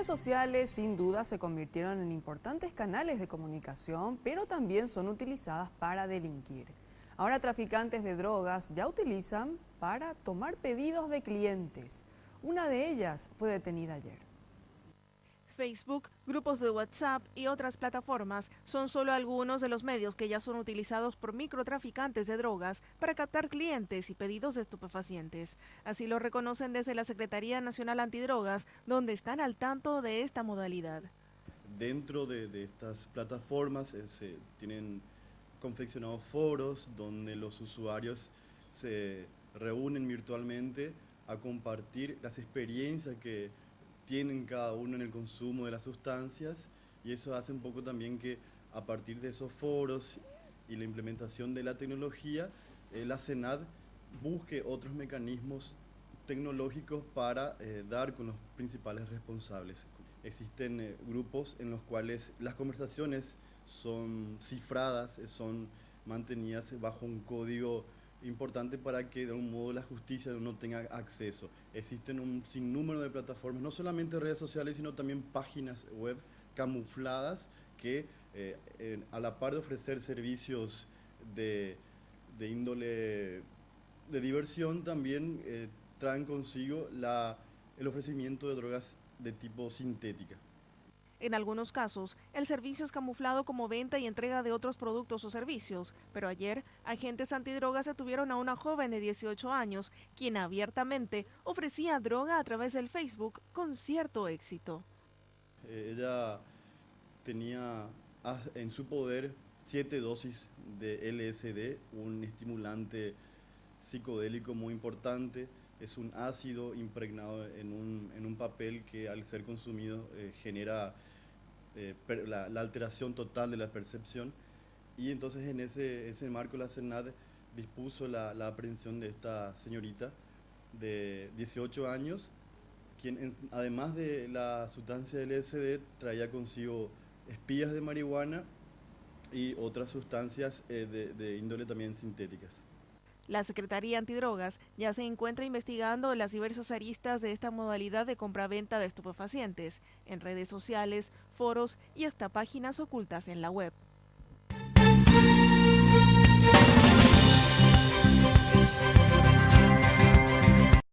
redes sociales sin duda se convirtieron en importantes canales de comunicación, pero también son utilizadas para delinquir. Ahora traficantes de drogas ya utilizan para tomar pedidos de clientes. Una de ellas fue detenida ayer. Facebook, grupos de WhatsApp y otras plataformas son solo algunos de los medios que ya son utilizados por microtraficantes de drogas para captar clientes y pedidos de estupefacientes. Así lo reconocen desde la Secretaría Nacional Antidrogas, donde están al tanto de esta modalidad. Dentro de estas plataformas se tienen confeccionados foros donde los usuarios se reúnen virtualmente a compartir las experiencias que tienen cada uno en el consumo de las sustancias, y eso hace un poco también que a partir de esos foros y la implementación de la tecnología, la SENAD busque otros mecanismos tecnológicos para dar con los principales responsables. Existen grupos en los cuales las conversaciones son cifradas, son mantenidas bajo un código importante para que de algún modo la justicia no tenga acceso. Existen un sinnúmero de plataformas, no solamente redes sociales, sino también páginas web camufladas que a la par de ofrecer servicios de índole de diversión, también traen consigo el ofrecimiento de drogas de tipo sintética. En algunos casos, el servicio es camuflado como venta y entrega de otros productos o servicios, pero ayer, agentes antidrogas detuvieron a una joven de 18 años, quien abiertamente ofrecía droga a través del Facebook con cierto éxito. Ella tenía en su poder 7 dosis de LSD, un estimulante psicodélico muy importante. Es un ácido impregnado en un papel que al ser consumido genera la alteración total de la percepción, y entonces en ese marco la SENAD dispuso la aprehensión de esta señorita de 18 años, quien además de la sustancia LSD traía consigo espías de marihuana y otras sustancias de índole también sintéticas. La Secretaría Antidrogas ya se encuentra investigando las diversas aristas de esta modalidad de compraventa de estupefacientes en redes sociales, foros y hasta páginas ocultas en la web.